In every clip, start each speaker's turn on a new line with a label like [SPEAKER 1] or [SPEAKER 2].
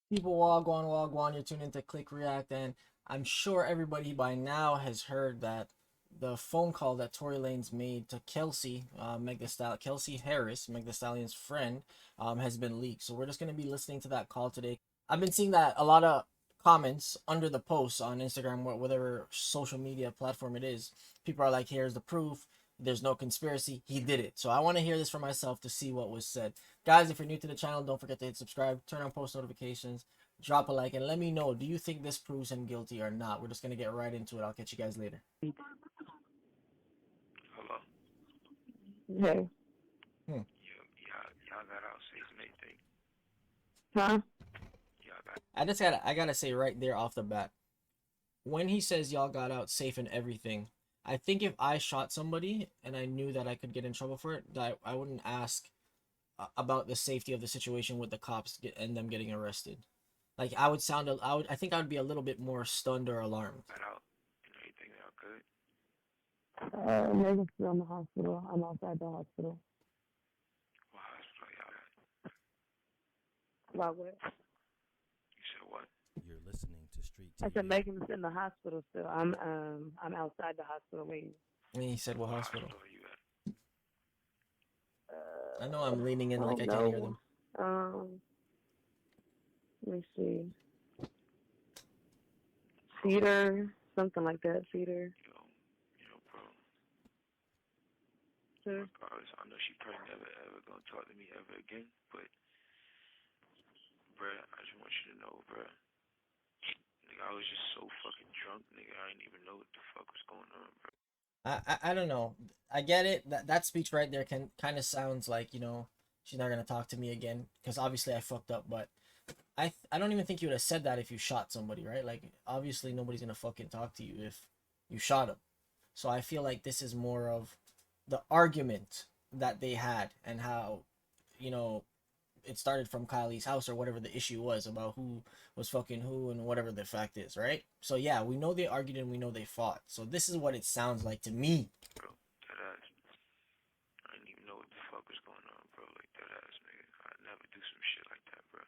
[SPEAKER 1] People, wagwan. You're tuned into Click React, and I'm sure everybody by now has heard that the phone call that Tory Lanez made to Kelsey, Kelsey Harris, Meg Thee Stallion's friend, has been leaked. So we're just gonna be listening to that call today. I've been seeing that a lot of comments under the posts on Instagram, whatever social media platform it is. People are like, "Here's the proof. There's no conspiracy. He did it." So I want to hear this for myself to see what was said. Guys, if you're new to the channel, don't forget to hit subscribe, turn on post notifications, drop a like, and let me know, do you think this proves him guilty or not? We're just going to get right into it. I'll catch you guys later.
[SPEAKER 2] Hello.
[SPEAKER 3] Hey.
[SPEAKER 1] Hmm.
[SPEAKER 2] Y'all got out safe and everything.
[SPEAKER 3] Huh?
[SPEAKER 2] Y'all got.
[SPEAKER 1] I gotta say right there off the bat, when he says y'all got out safe and everything, I think if I shot somebody and I knew that I could get in trouble for it, that I wouldn't ask about the safety of the situation with the cops and them getting arrested. Like I think I would be a little bit more stunned or alarmed.
[SPEAKER 2] Got out and everything. Y'all good.
[SPEAKER 3] Megan's still in the hospital. I'm outside the hospital.
[SPEAKER 2] What hospital y'all at?
[SPEAKER 3] Why what?
[SPEAKER 2] You said what?
[SPEAKER 4] You're listening to Street
[SPEAKER 3] I said
[SPEAKER 4] TV.
[SPEAKER 3] Megan's in the hospital still. I'm outside the hospital waiting.
[SPEAKER 1] And he said, "What
[SPEAKER 2] What
[SPEAKER 1] hospital?"
[SPEAKER 2] hospital you at?
[SPEAKER 1] I know I'm leaning in
[SPEAKER 3] I
[SPEAKER 1] like
[SPEAKER 3] don't
[SPEAKER 1] I can't hear
[SPEAKER 3] know.
[SPEAKER 1] them.
[SPEAKER 3] Let me see. Cedar, something like that. Cedar.
[SPEAKER 2] Bro.
[SPEAKER 3] Cedar.
[SPEAKER 2] Regardless, I know she probably never ever gonna talk to me ever again. But, bruh, I just want you to know, bruh. Nigga, I was just so fucking drunk, nigga. I didn't even know what the fuck was going on, bro.
[SPEAKER 1] I don't know. I get it. That speech right there can kind of sounds like, she's not gonna talk to me again because obviously I fucked up. But I don't even think you would have said that if you shot somebody, right? Like obviously nobody's gonna fucking talk to you if you shot him. So I feel like this is more of the argument that they had and how, you know, it started from Kylie's house or whatever the issue was about who was fucking who and whatever the fact is, right? So yeah, we know they argued and we know they fought. So this is what it sounds like to me.
[SPEAKER 2] Bro, that ass. I didn't even know what the fuck was going on, bro. Like, that ass, nigga. I'd never do some shit like that, bro.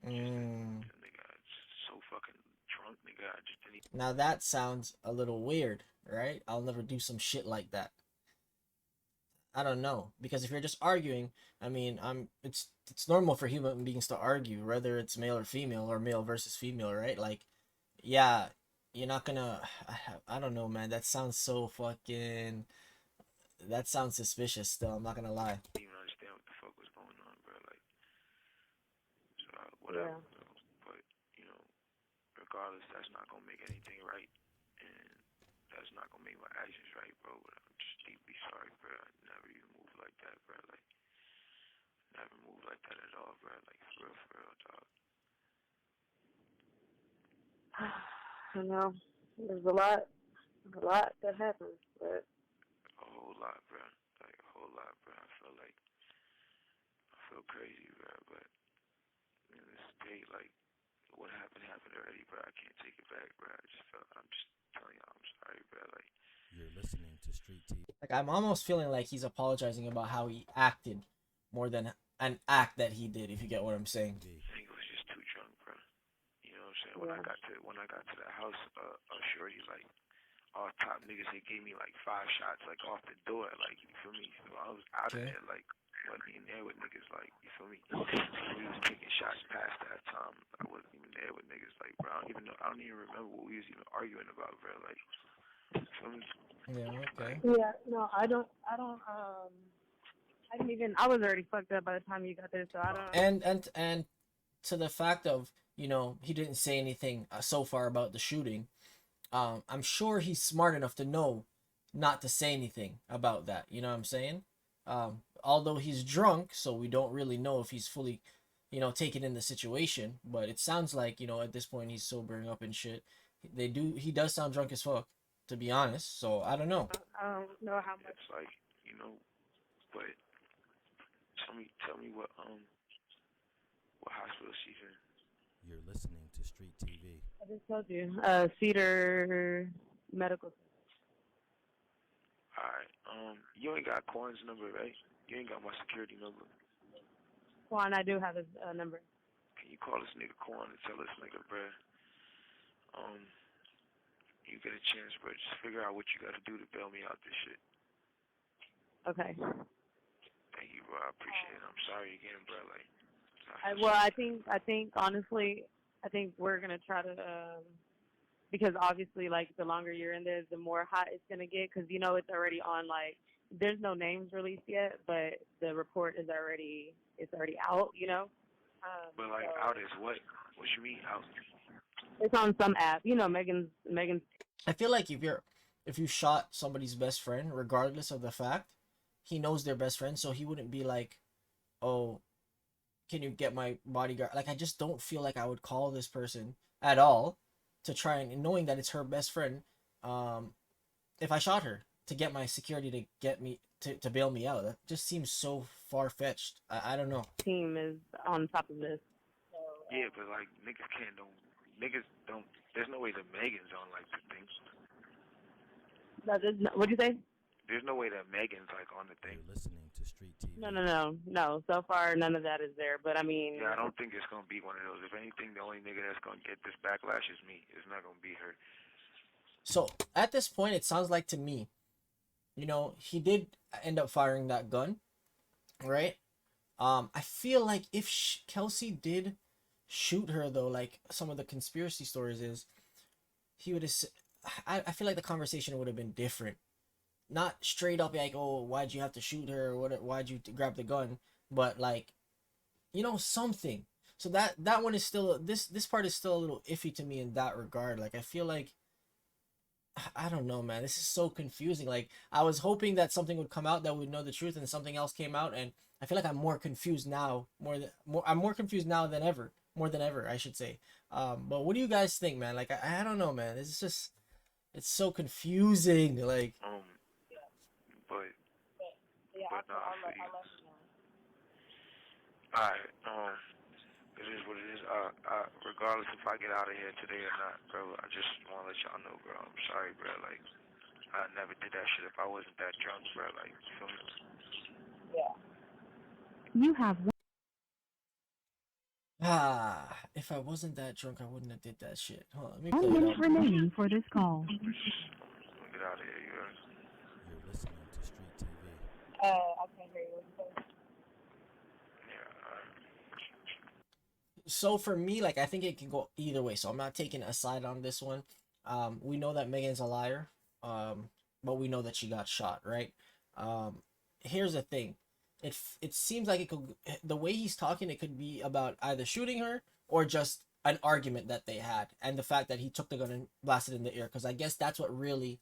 [SPEAKER 2] Just
[SPEAKER 1] Mm.
[SPEAKER 2] that nigga, I was so fucking drunk, nigga. I just didn't even.
[SPEAKER 1] Now that sounds a little weird, right? I'll never do some shit like that. I don't know, because if you're just arguing, I mean, it's normal for human beings to argue, whether it's male or female or male versus female, right? Like, yeah, you're not gonna. I don't know, man. That sounds so fucking. That sounds suspicious. Still, I'm not gonna lie.
[SPEAKER 2] Even understand what the fuck was going on, bro. Like, so whatever,
[SPEAKER 3] Yeah.
[SPEAKER 2] bro. But regardless, that's not gonna make anything right, and that's not gonna make my actions right, bro. But I'm just deeply sorry, bro. I never even moved like that, bro. Like, never moved like that at all, bro. Like, for real, dog.
[SPEAKER 3] I know. There's a lot that happens, but
[SPEAKER 2] A whole lot, bro. Like a whole lot, bro. I feel crazy, bro. But in this state, like, what happened happened already, bro. I can't take it back, bro. I'm just telling y'all, I'm sorry, bro. Like,
[SPEAKER 4] You're listening to Street TV.
[SPEAKER 1] Like, I'm almost feeling like he's apologizing about how he acted more than an act that he did. If you get what I'm saying.
[SPEAKER 2] I think it was just too drunk, bro. You know what I'm saying?
[SPEAKER 3] yeah.
[SPEAKER 2] When I got to the house, shorty like all top niggas, they gave me like 5 shots like off the door, like you feel me? So I was out of
[SPEAKER 1] Okay.
[SPEAKER 2] there, like wasn't even there with niggas, like you feel me? So we was taking shots past that time. I wasn't even there with niggas, like bro. I don't even remember what we was even arguing about, bro. Like you feel me?
[SPEAKER 1] Yeah. Okay.
[SPEAKER 2] Like
[SPEAKER 3] Yeah. No, I don't. I didn't even. I was already fucked up by the time you got there, so I don't.
[SPEAKER 1] And to the fact of, he didn't say anything so far about the shooting. I'm sure he's smart enough to know not to say anything about that. You know what I'm saying? Although he's drunk, so we don't really know if he's fully, taken in the situation. But it sounds like, at this point he's sobering up and shit. He does sound drunk as fuck, to be honest. So I don't know.
[SPEAKER 3] I don't know how much.
[SPEAKER 2] it's like but tell me what hospital she's in.
[SPEAKER 4] You're listening to Street TV.
[SPEAKER 3] I just told you. Cedar Medical.
[SPEAKER 2] Alright, you ain't got Corn's number, right? You ain't got my security number.
[SPEAKER 3] Well, and I do have his number.
[SPEAKER 2] Can Can you call this nigga Corn and tell this nigga, bruh, you get a chance, bro, just figure out what you gotta do to bail me out this shit.
[SPEAKER 3] Okay.
[SPEAKER 2] Thank you, bro. I appreciate it. I'm sorry again, bro. Like,
[SPEAKER 3] I think honestly, I think we're gonna try to because obviously, like, the longer you're in there, the more hot it's gonna get. Because you know it's already on. Like, there's no names released yet, but the report is already out. You know.
[SPEAKER 2] but like,
[SPEAKER 3] So
[SPEAKER 2] out is what? What you mean out?
[SPEAKER 3] it's on some app. You know, Megan's.
[SPEAKER 1] I feel like if you shot somebody's best friend, regardless of the fact, he knows their best friend, so he wouldn't be like, "Oh, can you get my bodyguard?" Like, I just don't feel like I would call this person at all to try and knowing that it's her best friend. If I shot her to get my security to get me to bail me out, that just seems so far fetched. I don't know.
[SPEAKER 3] Team is on top of this.
[SPEAKER 2] Yeah, but like, niggas don't. There's no way that Megan's on like the thing.
[SPEAKER 3] What'd you say?
[SPEAKER 2] There's no way that Megan's like on the thing.
[SPEAKER 4] You're listening to Street TV.
[SPEAKER 3] No. So far, none of that is there. But I mean,
[SPEAKER 2] Yeah, I don't think it's gonna be one of those. If anything, the only nigga that's gonna get this backlash is me. It's not gonna be her.
[SPEAKER 1] So at this point, it sounds like to me, he did end up firing that gun, right? I feel like if Kelsey did shoot her, though, like some of the conspiracy stories is, he would have. I feel like the conversation would have been different. Not straight up like, "Oh, why'd you have to shoot her? Why'd you grab the gun?" But like, something. So that one is still this part is still a little iffy to me in that regard. Like, I feel like, I don't know, man. This is so confusing. Like, I was hoping that something would come out that would know the truth, and something else came out, and I feel like I'm more confused now. I'm more confused now than ever. More than ever, I should say. But what do you guys think, man? Like, I don't know, man. It's so confusing. Like,
[SPEAKER 2] But
[SPEAKER 3] yeah,
[SPEAKER 2] but no, I
[SPEAKER 3] I'll let
[SPEAKER 2] feel you.
[SPEAKER 3] you know.
[SPEAKER 2] Alright, it is what it is. Regardless if I get out of here today or not, bro, I just want to let y'all know, bro. I'm sorry, bro. Like, I never did that shit if I wasn't that drunk, bro. Like, you feel me?
[SPEAKER 3] Yeah.
[SPEAKER 5] You have
[SPEAKER 1] if I wasn't that drunk, I wouldn't have did that shit. Hold on, let me
[SPEAKER 5] 1
[SPEAKER 1] play it
[SPEAKER 5] minute
[SPEAKER 1] up.
[SPEAKER 5] remaining for this call.
[SPEAKER 2] I'm gonna get out of here, you heard?
[SPEAKER 4] You're listening to Street TV.
[SPEAKER 3] I can't hear you.
[SPEAKER 2] Yeah,
[SPEAKER 1] So for me, like, I think it can go either way. So I'm not taking a side on this one. We know that Megan's a liar. But we know that she got shot, right? Here's the thing. It seems like the way he's talking, it could be about either shooting her or just an argument that they had, and the fact that he took the gun and blasted in the air, because I guess that's what really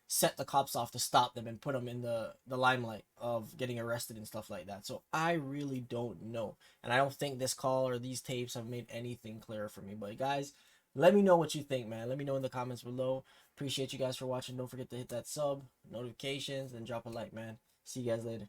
[SPEAKER 1] set the cops off to stop them and put them in the limelight of getting arrested and stuff like that. So I really don't know, and I don't think this call or these tapes have made anything clearer for me. But guys, let me know what you think, man. Let me know in the comments below. Appreciate you guys for watching. Don't forget to hit that sub, notifications, and drop a like, man. See you guys later.